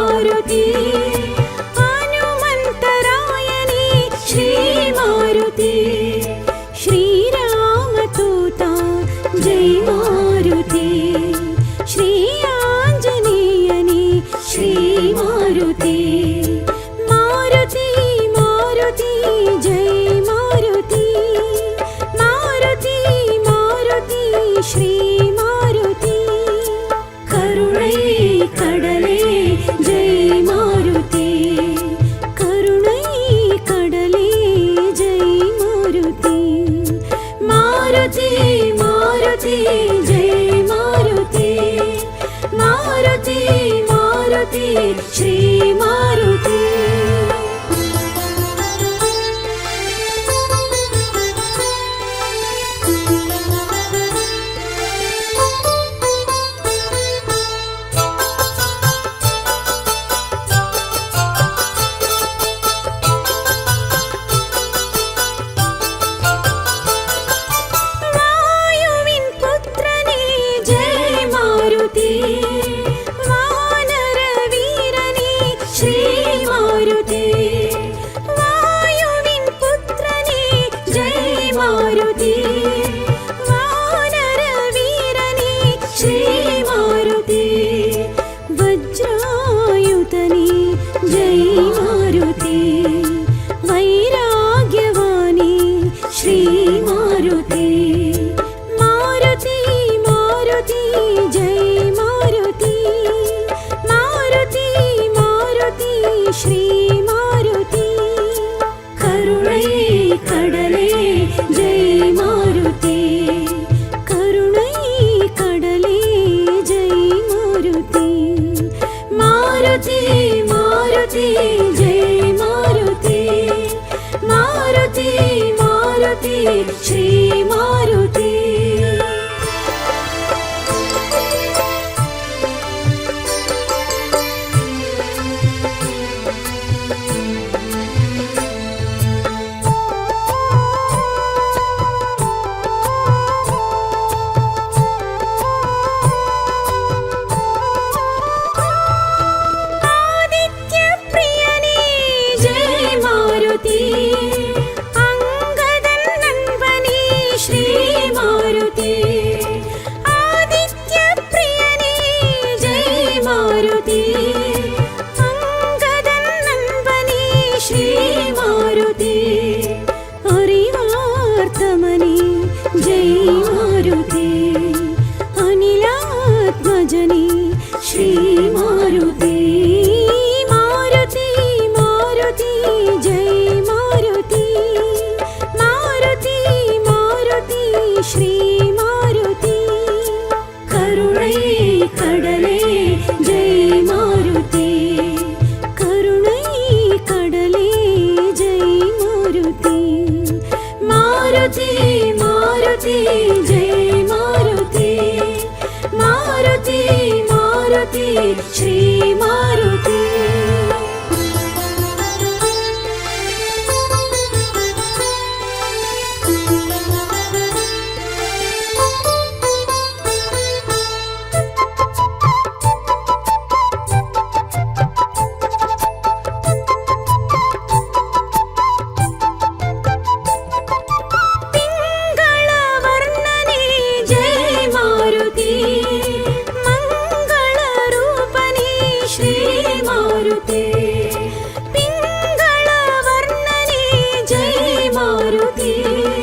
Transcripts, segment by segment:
ಮಾರುತಿ ಹನುಮಂತರಾಯನೇ ಶ್ರೀ ಮಾರುತಿ ಶ್ರೀರಾಮದೂತ ಜೈ ಮಾರುತಿ ಶ್ರೀ ಆಂಜನೇಯನೇ ಶ್ರೀ ಮಾರುತಿ ಮಾರುತಿ ಮಾರುತಿ ಜೈ ಮಾರುತಿ ಮಾರುತಿ ಮಾರುತಿ ಶ್ರೀ ಮಾರುತಿ ಕರುಣೈ ಕಡಲೆ ಜೈ ಮಾರುತಿ ಕರುಣೈ ಕಡಲೆ ಜೈ ಮಾರುತಿ ಮಾರುತಿ ಮಾರುತಿ ಜೈ ಮಾರುತಿ ಮಾರುತಿ ಮಾರುತಿ ಶ್ರೀ ಮಾರುತಿ ವಾನರ ವೀರನೇ ಶ್ರೀ ಮಾರುತಿ ವಾಯುವಿನ ಪುತ್ರನೇ ಜೈ ಮಾರುತಿ ವಾನರ ವೀರನೇ ಶ್ರೀ ಮಾರುತಿ ವಜ್ರಾಯುಧನೇ ಜೈ ಮಾರುತಿ ವೈರಾಗ್ಯವಾನೇ ಶ್ರೀ ಮಾರುತಿ ಮಾರುತಿ ಮಾರುತಿ ಜೈ ಶ್ರೀ ಮಾರುತಿ ಕರುಣೈ ಕಡಲೆ ಜೈ ಮಾರುತಿ ಕರುಣೈ ಕಡಲೆ ಜೈ ಮಾರುತಿ ಮಾರುತಿ ಮಾರುತಿ ಜೈ ಮಾರುತಿ ಮಾರುತಿ ಮಾರುತಿ ಶ್ರೀ ಮಾರುತಿ ಅರಿವಾರ್ತಮನೇ ಜೈ ಮಾರುತಿ ಅನಿಲಾತ್ಮಜನೇ ಶ್ರೀ ಮಾರುತಿ ಮಾರುತಿ ಮಾರುತಿ ಜೈ ಮಾರುತಿ ಮಾರುತಿ ಮಾರುತಿ ಶ್ರೀ ಮಾರುತಿ ಕರುಣೈ ಕಡಲೆ ಜೈ ಮಾರುತಿ ಕರುಣೈ ಕಡಲೆ ಜೈ ಮಾರುತಿ ಮಾರುತಿ ಮಾರುತಿ ಜೈ ಮಾರುತಿ ಮಾರುತಿ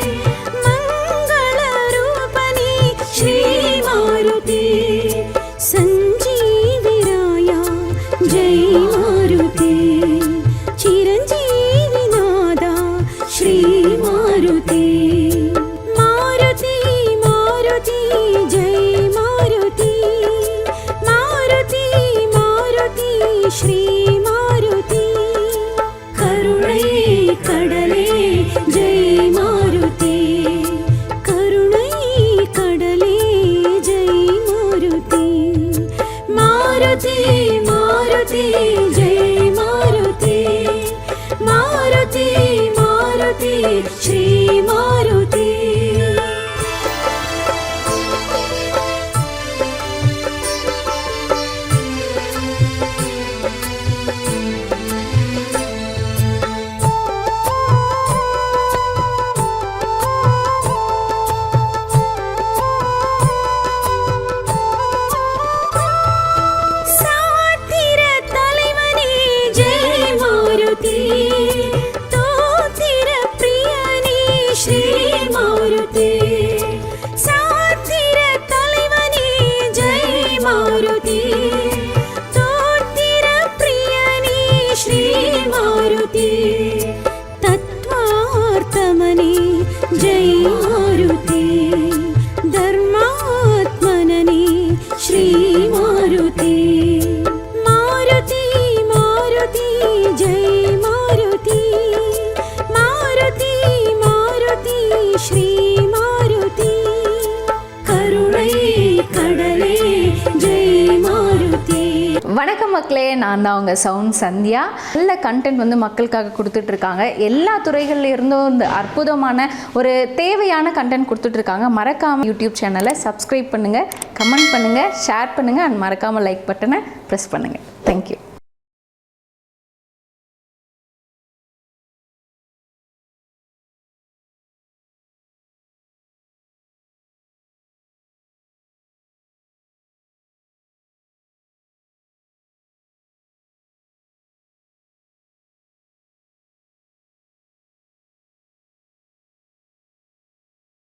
ಮಾರುತಿ ಶ್ರೀ ಮಾರುತಿ ಸಂಜೀವಿರಾಯ ಜೈ ಮಾರುತಿ ಚಿರಂಜೀವಿನಾದ ಶ್ರೀ ಮಾರುತಿ ಮಾರುತಿ ಮಾರುತಿ ಜೈ ಮಾರುತಿ ಮಾರುತಿ ಮಾರುತಿ ಶ್ರೀ ಮಾರುತಿ ಕರುಣೈ ಕಡಲೆ ಜೈ ಮಾರುತಿ ಕರುಣೈ ಕಡಲೆ ಜೈ ಮಾರುತಿ ಮಾರುತಿ ಮಾರುತಿ ಜೈ ಮಾರುತಿ ಮಾರುತಿ ಮಾರುತಿ ಶ್ರೀ ಮಾರುತಿ மக்களே, நான் தான் உங்கள் சவுண்ட் சந்தியா. நல்ல கண்டென்ட் வந்து மக்களுக்காக கொடுத்துட்ருக்காங்க. எல்லா துறைகள்ல இருந்தும் இந்த அற்புதமான ஒரு தேவையான கண்டென்ட் கொடுத்துட்ருக்காங்க. மறக்காமல் யூடியூப் சேனலை சப்ஸ்கிரைப் பண்ணுங்கள், கமெண்ட் பண்ணுங்கள், ஷேர் பண்ணுங்கள் அண்ட் மறக்காமல் லைக் பட்டனை ப்ரெஸ் பண்ணுங்கள். தேங்க்யூ.